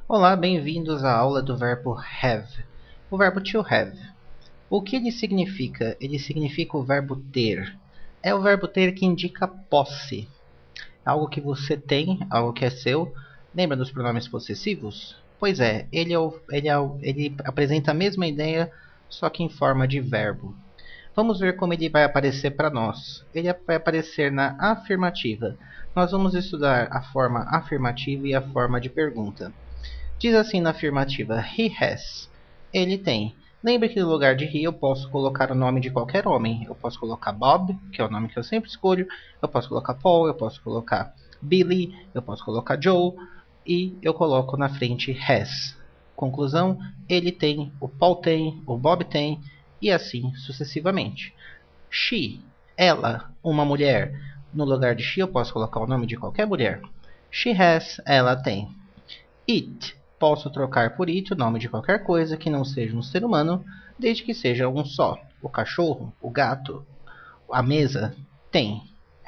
Olá, bem-vindos à aula do verbo have. O verbo to have. O que ele significa? Ele significa o verbo ter. É o verbo ter que indica posse. Algo que você tem, algo que é seu. Lembra dos pronomes possessivos? Pois é, ele apresenta a mesma ideia, só que em forma de verbo. Vamos ver como ele vai aparecer para nós. Ele vai aparecer na afirmativa. Nós vamos estudar a forma afirmativa e a forma de pergunta. Diz assim na afirmativa: He has. Ele tem. Lembre que no lugar de he eu posso colocar o nome de qualquer homem. Eu posso colocar Bob, que é o nome que eu sempre escolho. Eu posso colocar Paul, eu posso colocar Billy, eu posso colocar Joe. E eu coloco na frente has. Conclusão: ele tem, o Paul tem, o Bob tem, e assim sucessivamente. She, ela, uma mulher. No lugar de she eu posso colocar o nome de qualquer mulher. She has, ela tem. It, posso trocar por it o nome de qualquer coisa que não seja um ser humano, desde que seja um só. O cachorro, o gato, a mesa, tem.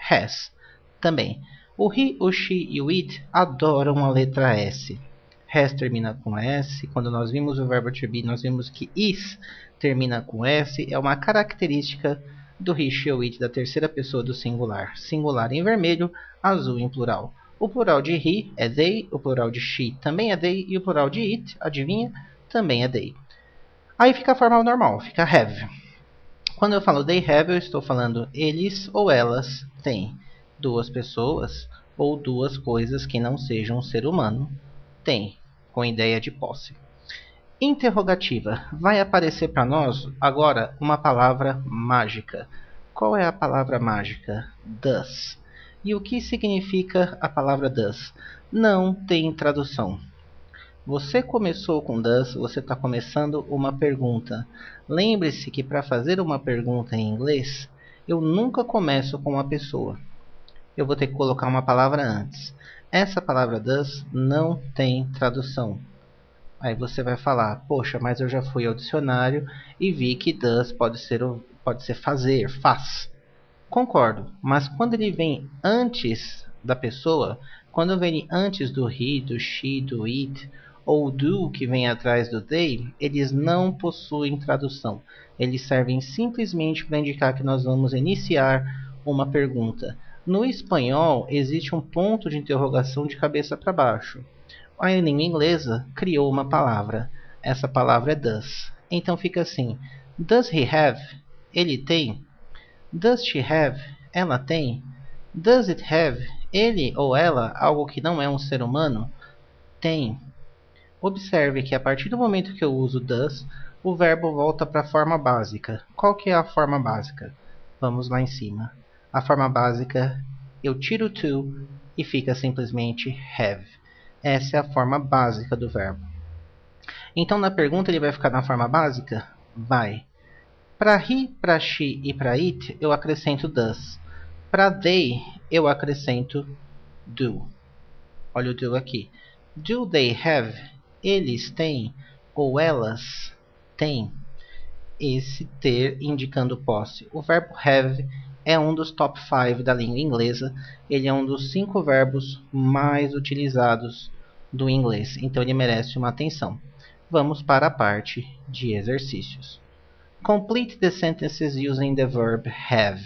Has, também. O he, o she e o it adoram a letra S. Has termina com S. Quando nós vimos o verbo to be, nós vimos que is termina com S. É uma característica do he, she ou it da terceira pessoa do singular. Singular em vermelho, azul em plural. O plural de he é they, o plural de she também é they, e o plural de it, adivinha, também é they. Aí fica a forma normal, fica have. Quando eu falo they have, eu estou falando eles ou elas têm. Duas pessoas ou duas coisas que não sejam um ser humano têm, com ideia de posse. Interrogativa. Vai aparecer para nós agora uma palavra mágica. Qual é a palavra mágica? Does. E o que significa a palavra does? Não tem tradução. Você começou com does, você está começando uma pergunta. Lembre-se que para fazer uma pergunta em inglês, eu nunca começo com uma pessoa. Eu vou ter que colocar uma palavra antes. Essa palavra does não tem tradução. Aí você vai falar, poxa, mas eu já fui ao dicionário e vi que does pode ser fazer, faz. Concordo, mas quando ele vem antes da pessoa, quando vem antes do he, do she, do it, ou do que vem atrás do they, eles não possuem tradução. Eles servem simplesmente para indicar que nós vamos iniciar uma pergunta. No espanhol, existe um ponto de interrogação de cabeça para baixo. A língua inglesa criou uma palavra. Essa palavra é does. Então fica assim: Does he have? Ele tem. Does she have? Ela tem. Does it have? Ele ou ela, algo que não é um ser humano, tem. Observe que a partir do momento que eu uso does, o verbo volta para a forma básica. Qual que é a forma básica? Vamos lá em cima. A forma básica, eu tiro to e fica simplesmente have. Essa é a forma básica do verbo. Então na pergunta ele vai ficar na forma básica? Vai. Para he, para she e para it, eu acrescento does. Para they, eu acrescento do. Olha o do aqui. Do they have? Eles têm ou elas têm. Esse ter indicando posse. O verbo have é um dos top 5 da língua inglesa. Ele é um dos 5 verbos mais utilizados do inglês. Então ele merece uma atenção. Vamos para a parte de exercícios. Complete the sentences using the verb have.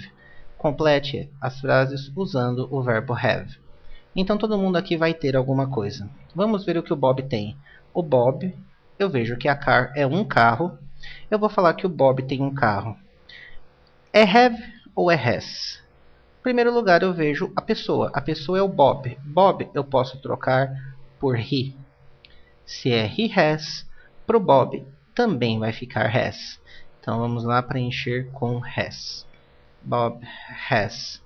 Complete as frases usando o verbo have. Então todo mundo aqui vai ter alguma coisa. Vamos ver o que o Bob tem. O Bob, eu vejo que a car é um carro. Eu vou falar que o Bob tem um carro. É have ou é has? Em primeiro lugar eu vejo a pessoa. A pessoa é o Bob. Bob eu posso trocar por he. Se é he has, para o Bob também vai ficar has. Então vamos lá preencher com has. Bob has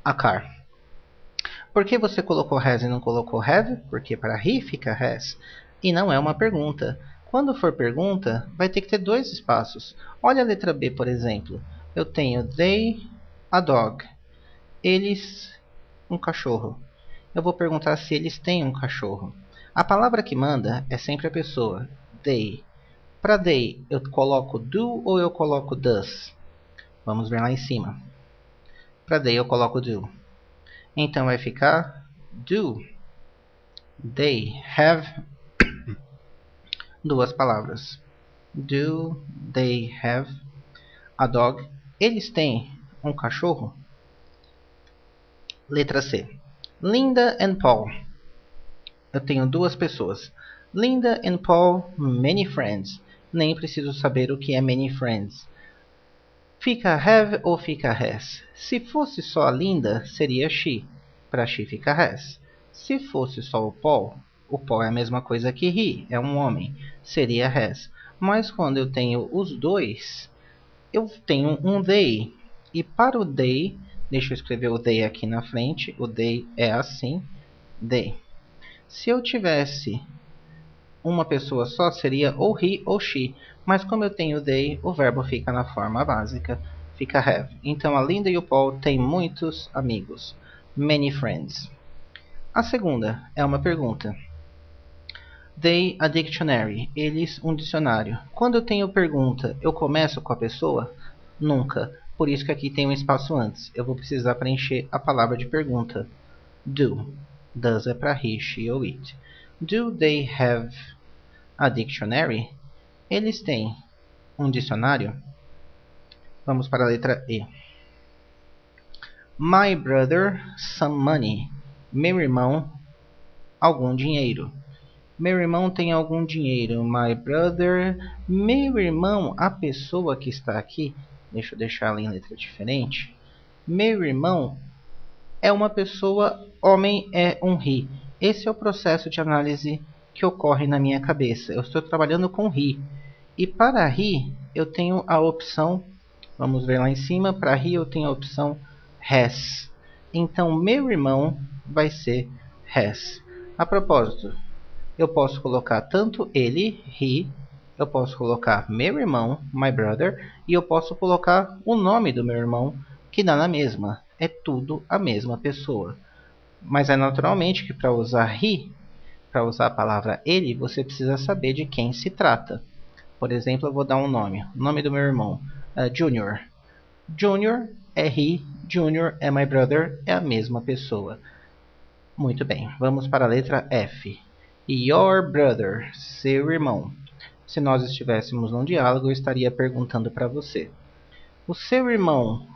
a car. Por que você colocou has e não colocou have? Porque para he fica has. E não é uma pergunta. Quando for pergunta, vai ter que ter dois espaços. Olha a letra B, por exemplo. Eu tenho they, a dog. Eles, um cachorro. Eu vou perguntar se eles têm um cachorro. A palavra que manda é sempre a pessoa. They. Para they, eu coloco do ou eu coloco does? Vamos ver lá em cima. Para they eu coloco do. Então vai ficar do. They have Duas palavras. Do they have a dog? Eles têm um cachorro? Letra C. Linda and Paul. Eu tenho duas pessoas. Linda and Paul, many friends. Nem preciso saber o que é many friends. Fica have ou fica has? Se fosse só a Linda, seria she. Para she fica has. Se fosse só o Paul é a mesma coisa que he, é um homem. Seria has. Mas quando eu tenho os dois, eu tenho um they. E para o they, deixa eu escrever o they aqui na frente. O they é assim. They. Se eu tivesse uma pessoa só, seria ou he ou she. Mas como eu tenho they, o verbo fica na forma básica. Fica have. Então a Linda e o Paul têm muitos amigos. Many friends. A segunda é uma pergunta. They a dictionary. Eles um dicionário. Quando eu tenho pergunta, eu começo com a pessoa? Nunca. Por isso que aqui tem um espaço antes. Eu vou precisar preencher a palavra de pergunta. Do. Does é para he, she ou it. Do they have a dictionary? Eles têm um dicionário? Vamos para a letra E. My brother some money. Meu irmão algum dinheiro. Meu irmão tem algum dinheiro. My brother. Meu irmão, a pessoa que está aqui. Deixa eu deixar ela em letra diferente. Meu irmão é uma pessoa, homem é um he. Esse é o processo de análise que ocorre na minha cabeça. Eu estou trabalhando com he. E para he, eu tenho a opção, vamos ver lá em cima, para he eu tenho a opção has. Então, meu irmão vai ser has. A propósito, eu posso colocar tanto ele, he, eu posso colocar meu irmão, my brother, e eu posso colocar o nome do meu irmão, que dá na mesma. É tudo a mesma pessoa. Mas é naturalmente que para usar he, para usar a palavra ele, você precisa saber de quem se trata. Por exemplo, eu vou dar um nome. O nome do meu irmão, Junior. Junior é he, Junior é my brother, é a mesma pessoa. Muito bem, vamos para a letra F. Your brother, seu irmão. Se nós estivéssemos num diálogo, eu estaria perguntando para você. O seu irmão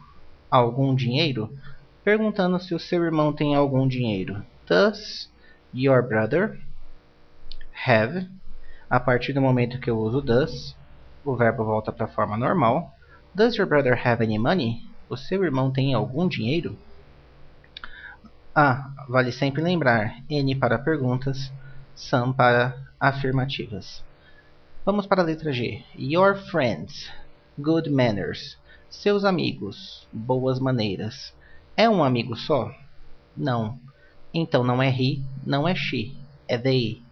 algum dinheiro? Perguntando se o seu irmão tem algum dinheiro. Does your brother have? A partir do momento que eu uso does, o verbo volta para a forma normal. Does your brother have any money? O seu irmão tem algum dinheiro? Vale sempre lembrar, N para perguntas, some para afirmativas. Vamos para a letra G. Your friends, good manners. Seus amigos, boas maneiras. É um amigo só? Não. Então não é he, não é she, é they.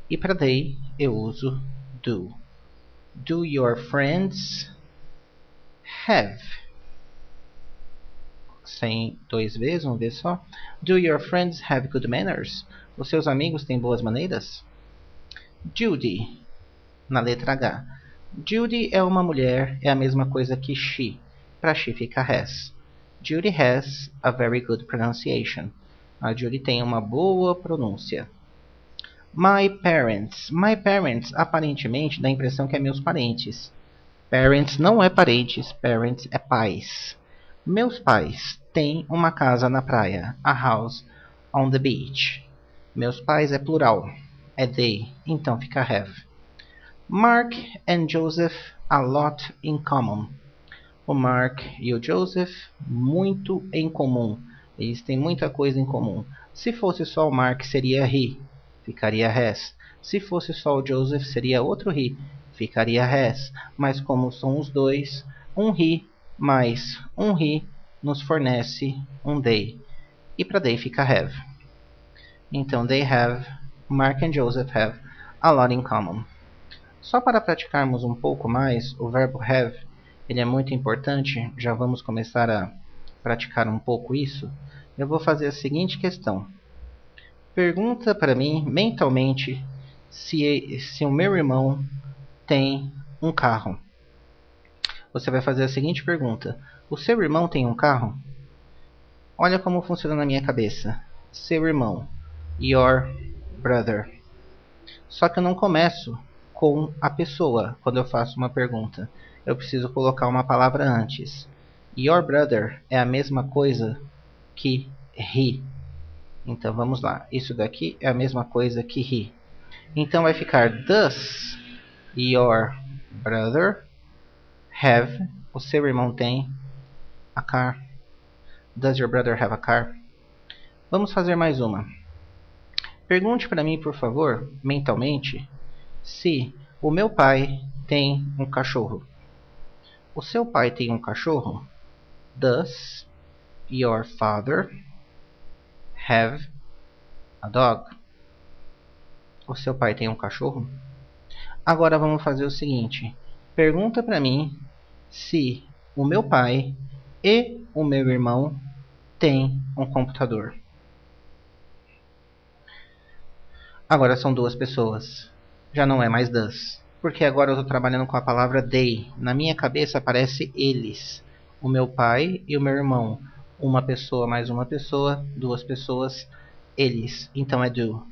E para they eu uso do. Do your friends have? Sem dois V's, um V só. Do your friends have good manners? Os seus amigos têm boas maneiras? Judy, na letra H. Judy é uma mulher, é a mesma coisa que she. Para she fica has. Judy has a very good pronunciation. A Judy tem uma boa pronúncia. My parents. My parents aparentemente dá a impressão que é meus parentes. Parents não é parentes, parents é pais. Meus pais têm uma casa na praia. A house on the beach. Meus pais é plural. É they, então fica have. Mark and Joseph a lot in common. O Mark e o Joseph, muito em comum. Eles têm muita coisa em comum. Se fosse só o Mark, seria he. Ficaria has. Se fosse só o Joseph, seria outro he. Ficaria has. Mas como são os dois, um he mais um he nos fornece um they. E para they fica have. Então, they have, Mark and Joseph have a lot in common. Só para praticarmos um pouco mais, o verbo have, ele é muito importante. Já vamos começar a praticar um pouco isso. Eu vou fazer a seguinte questão. Pergunta para mim, mentalmente, se o meu irmão tem um carro. Você vai fazer a seguinte pergunta. O seu irmão tem um carro? Olha como funciona na minha cabeça. Seu irmão. Your brother. Só que eu não começo com a pessoa quando eu faço uma pergunta. Eu preciso colocar uma palavra antes. Your brother é a mesma coisa que he. Então vamos lá. Isso daqui é a mesma coisa que he. Então vai ficar does your brother have, o seu irmão tem a car. Does your brother have a car? Vamos fazer mais uma. Pergunte para mim, por favor, mentalmente, se o meu pai tem um cachorro. O seu pai tem um cachorro? Does your father have a dog? O seu pai tem um cachorro? Agora vamos fazer o seguinte. Pergunta para mim se o meu pai e o meu irmão têm um computador. Agora são duas pessoas. Já não é mais does. Porque agora eu estou trabalhando com a palavra they. Na minha cabeça aparece eles. O meu pai e o meu irmão. Uma pessoa mais uma pessoa. Duas pessoas. Eles. Então é do.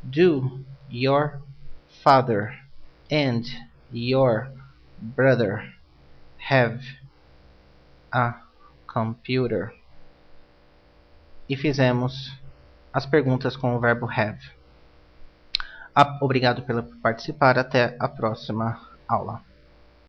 Do your father and your brother have a computer? E fizemos as perguntas com o verbo have. Obrigado por participar. Até a próxima aula.